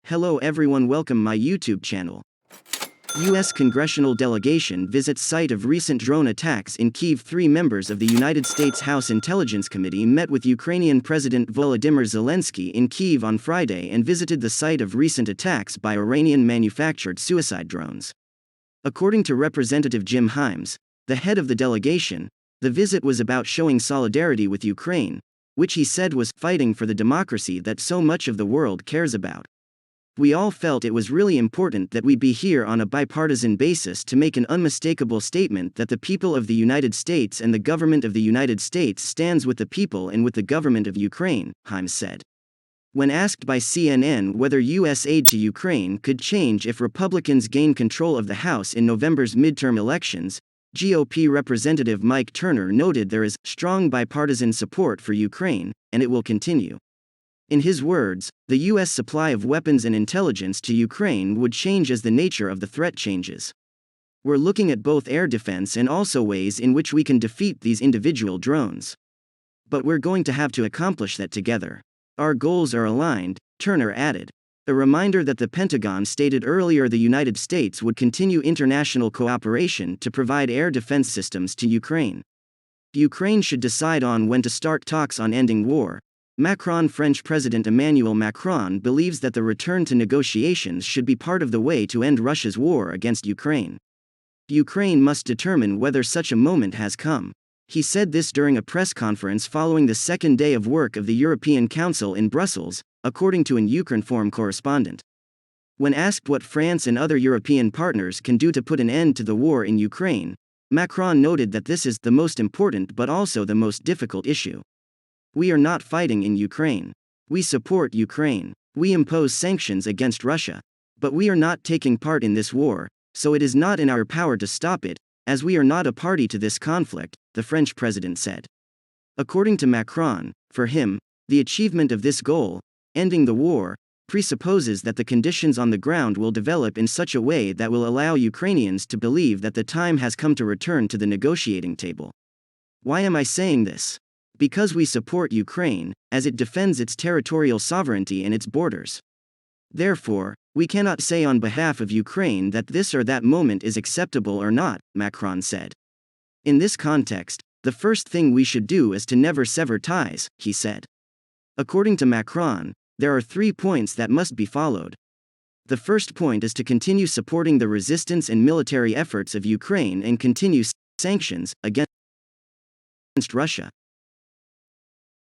Hello everyone, welcome my YouTube channel. U.S. congressional delegation visits site of recent drone attacks in Kyiv. 3 members of the United States House Intelligence Committee met with Ukrainian President Volodymyr Zelensky in Kyiv on Friday and visited the site of recent attacks by Iranian-manufactured suicide drones. According to Representative Jim Himes, the head of the delegation, the visit was about showing solidarity with Ukraine, which he said was fighting for the democracy that so much of the world cares about. We all felt it was really important that we be here on a bipartisan basis to make an unmistakable statement that the people of the United States and the government of the United States stands with the people and with the government of Ukraine, Himes said. When asked by CNN whether U.S. aid to Ukraine could change if Republicans gain control of the House in November's midterm elections, GOP Representative Mike Turner noted there is strong bipartisan support for Ukraine, and it will continue. In his words, the U.S. supply of weapons and intelligence to Ukraine would change as the nature of the threat changes. We're looking at both air defense and also ways in which we can defeat these individual drones. But we're going to have to accomplish that together. Our goals are aligned, Turner added. A reminder that the Pentagon stated earlier the United States would continue international cooperation to provide air defense systems to Ukraine. Ukraine should decide on when to start talks on ending war. French President Emmanuel Macron believes that the return to negotiations should be part of the way to end Russia's war against Ukraine. Ukraine must determine whether such a moment has come. He said this during a press conference following the second day of work of the European Council in Brussels, according to an Ukrinform correspondent. When asked what France and other European partners can do to put an end to the war in Ukraine, Macron noted that this is the most important but also the most difficult issue. We are not fighting in Ukraine. We support Ukraine. We impose sanctions against Russia. But we are not taking part in this war, so it is not in our power to stop it, as we are not a party to this conflict, the French president said. According to Macron, for him, the achievement of this goal, ending the war, presupposes that the conditions on the ground will develop in such a way that will allow Ukrainians to believe that the time has come to return to the negotiating table. Why am I saying this? Because we support Ukraine, as it defends its territorial sovereignty and its borders. Therefore, we cannot say on behalf of Ukraine that this or that moment is acceptable or not, Macron said. In this context, the first thing we should do is to never sever ties, he said. According to Macron, there are 3 points that must be followed. The first point is to continue supporting the resistance and military efforts of Ukraine and continue sanctions against Russia.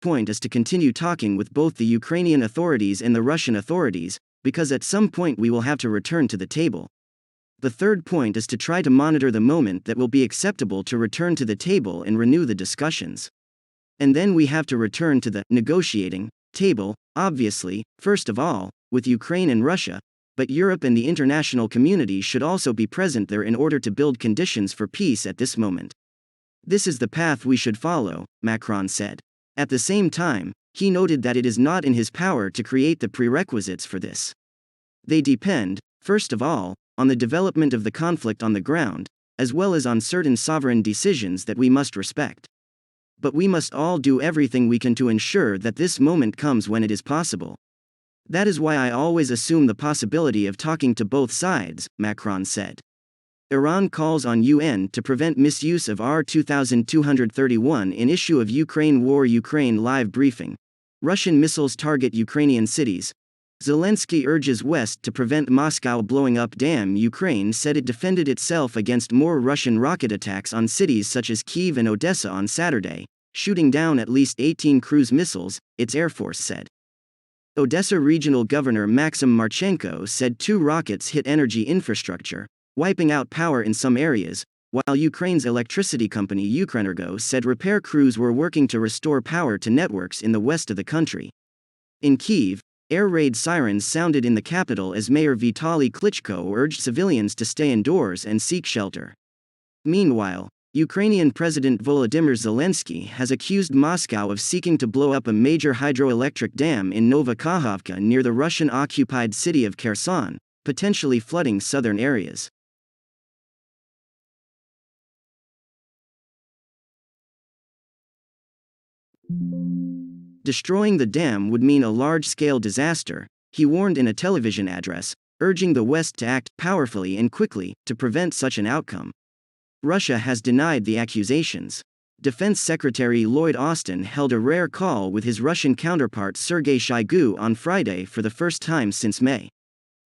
Point is to continue talking with both the Ukrainian authorities and the Russian authorities, because at some point we will have to return to the table. The third point is to try to monitor the moment that will be acceptable to return to the table and renew the discussions. And then we have to return to the negotiating table, obviously, first of all, with Ukraine and Russia, but Europe and the international community should also be present there in order to build conditions for peace at this moment. This is the path we should follow, Macron said. At the same time, he noted that it is not in his power to create the prerequisites for this. They depend, first of all, on the development of the conflict on the ground, as well as on certain sovereign decisions that we must respect. But we must all do everything we can to ensure that this moment comes when it is possible. That is why I always assume the possibility of talking to both sides, Macron said. Iran calls on UN to prevent misuse of R 2231 in issue of Ukraine war. Ukraine live briefing. Russian missiles target Ukrainian cities. Zelensky urges West to prevent Moscow blowing up dam. Ukraine said it defended itself against more Russian rocket attacks on cities such as Kyiv and Odessa on Saturday, shooting down at least 18 cruise missiles, its air force said. Odessa Regional Governor Maxim Marchenko said 2 rockets hit energy infrastructure, wiping out power in some areas, while Ukraine's electricity company Ukrenergo said repair crews were working to restore power to networks in the west of the country. In Kyiv, air raid sirens sounded in the capital as Mayor Vitaly Klitschko urged civilians to stay indoors and seek shelter. Meanwhile, Ukrainian President Volodymyr Zelensky has accused Moscow of seeking to blow up a major hydroelectric dam in Novokakhovka near the Russian-occupied city of Kherson, potentially flooding southern areas. Destroying the dam would mean a large-scale disaster, He warned in a television address, urging the West to act powerfully and quickly to prevent such an outcome. Russia has denied the accusations. Defense Secretary Lloyd Austin held a rare call with his Russian counterpart Sergei Shoigu on Friday for the first time since May.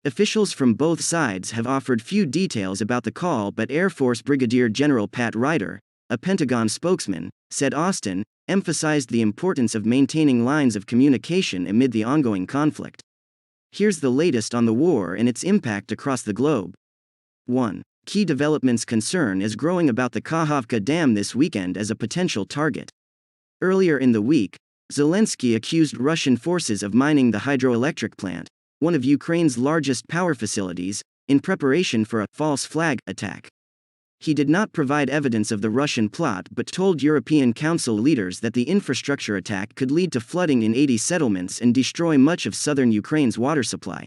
Officials from both sides have offered few details about the call, but Air Force Brigadier General Pat Ryder, a Pentagon spokesman, said Austin emphasized the importance of maintaining lines of communication amid the ongoing conflict. Here's the latest on the war and its impact across the globe. 1. Key developments: concern is growing about the Kakhovka Dam this weekend as a potential target. Earlier in the week, Zelensky accused Russian forces of mining the hydroelectric plant, one of Ukraine's largest power facilities, in preparation for a false flag attack. He did not provide evidence of the Russian plot but told European Council leaders that the infrastructure attack could lead to flooding in 80 settlements and destroy much of southern Ukraine's water supply.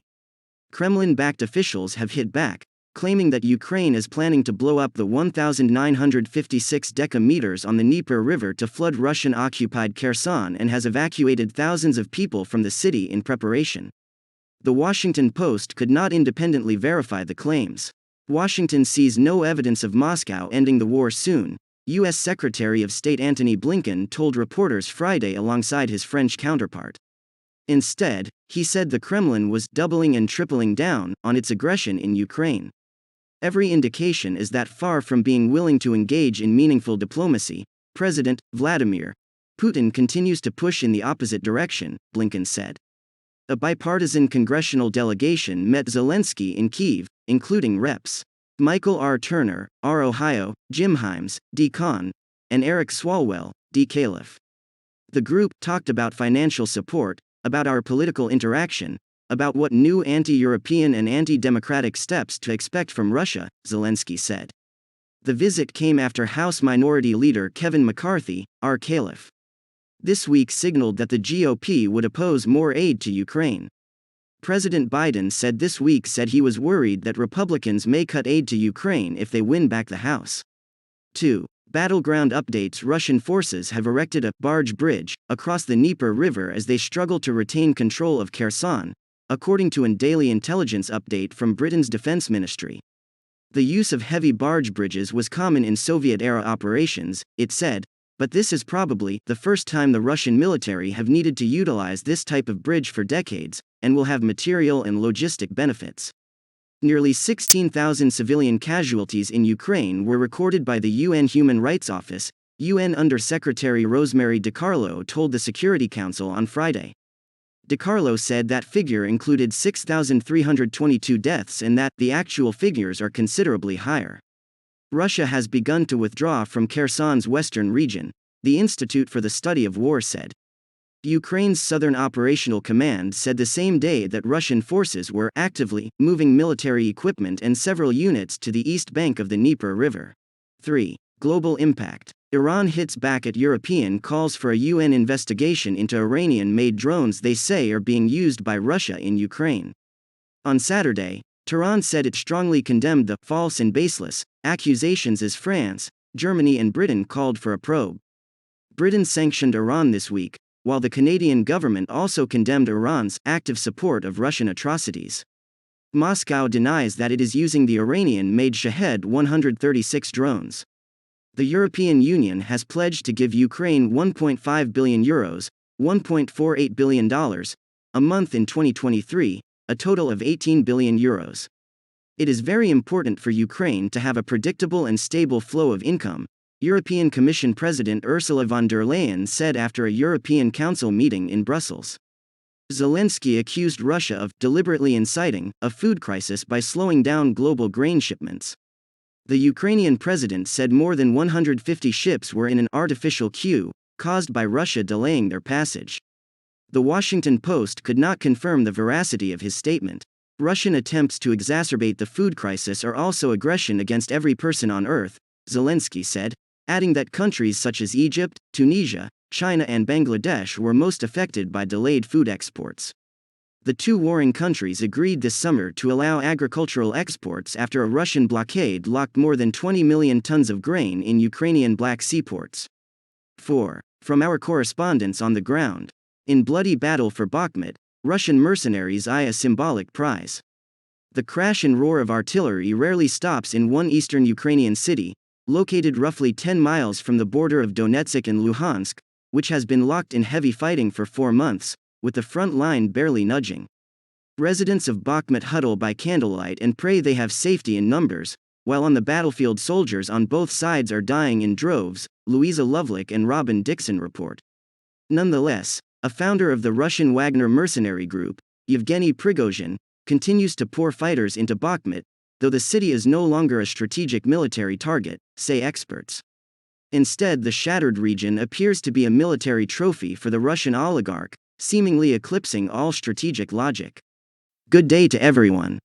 Kremlin-backed officials have hit back, claiming that Ukraine is planning to blow up the 1,956 decameters on the Dnieper River to flood Russian-occupied Kherson and has evacuated thousands of people from the city in preparation. The Washington Post could not independently verify the claims. Washington sees no evidence of Moscow ending the war soon, U.S. Secretary of State Antony Blinken told reporters Friday alongside his French counterpart. Instead, he said the Kremlin was doubling and tripling down on its aggression in Ukraine. Every indication is that far from being willing to engage in meaningful diplomacy, President Vladimir Putin continues to push in the opposite direction, Blinken said. A bipartisan congressional delegation met Zelensky in Kyiv, including Reps. Michael R. Turner, R. Ohio, Jim Himes, D. Kahn, and Eric Swalwell, D. Califf. The group talked about financial support, about our political interaction, about what new anti-European and anti-democratic steps to expect from Russia, Zelensky said. The visit came after House Minority Leader Kevin McCarthy, R. Califf, this week signaled that the GOP would oppose more aid to Ukraine. President Biden said this week he was worried that Republicans may cut aid to Ukraine if they win back the House. 2. Battleground updates: Russian forces have erected a barge bridge across the Dnieper River as they struggle to retain control of Kherson, according to a daily intelligence update from Britain's defense ministry. The use of heavy barge bridges was common in Soviet-era operations, it said, but this is probably the first time the Russian military have needed to utilize this type of bridge for decades, and will have material and logistic benefits. Nearly 16,000 civilian casualties in Ukraine were recorded by the UN Human Rights Office, UN Under-Secretary Rosemary DiCarlo told the Security Council on Friday. DiCarlo said that figure included 6,322 deaths and that the actual figures are considerably higher. Russia has begun to withdraw from Kherson's western region, the Institute for the Study of War said. Ukraine's Southern Operational Command said the same day that Russian forces were actively moving military equipment and several units to the east bank of the Dnieper River. 3. Global impact. Iran hits back at European calls for a UN investigation into Iranian-made drones they say are being used by Russia in Ukraine. On Saturday, Tehran said it strongly condemned the false and baseless accusations as France, Germany and Britain called for a probe. Britain sanctioned Iran this week, while the Canadian government also condemned Iran's active support of Russian atrocities. Moscow denies that it is using the Iranian-made Shahed 136 drones. The European Union has pledged to give Ukraine €1.5 billion, $1.48 billion, a month in 2023, a total of €18 billion. It is very important for Ukraine to have a predictable and stable flow of income, European Commission President Ursula von der Leyen said after a European Council meeting in Brussels. Zelensky accused Russia of deliberately inciting a food crisis by slowing down global grain shipments. The Ukrainian president said more than 150 ships were in an artificial queue, caused by Russia delaying their passage. The Washington Post could not confirm the veracity of his statement. Russian attempts to exacerbate the food crisis are also aggression against every person on earth, Zelensky said, adding that countries such as Egypt, Tunisia, China and Bangladesh were most affected by delayed food exports. The two warring countries agreed this summer to allow agricultural exports after a Russian blockade locked more than 20 million tons of grain in Ukrainian Black Sea ports. 4. From our correspondents on the ground. In bloody battle for Bakhmut, Russian mercenaries eye a symbolic prize. The crash and roar of artillery rarely stops in one eastern Ukrainian city, located roughly 10 miles from the border of Donetsk and Luhansk, which has been locked in heavy fighting for 4 months, with the front line barely nudging. Residents of Bakhmut huddle by candlelight and pray they have safety in numbers, while on the battlefield soldiers on both sides are dying in droves, Louisa Lovelock and Robin Dixon report. Nonetheless, a founder of the Russian Wagner mercenary group, Yevgeny Prigozhin, continues to pour fighters into Bakhmut, though the city is no longer a strategic military target, say experts. Instead, the shattered region appears to be a military trophy for the Russian oligarch, seemingly eclipsing all strategic logic. Good day to everyone.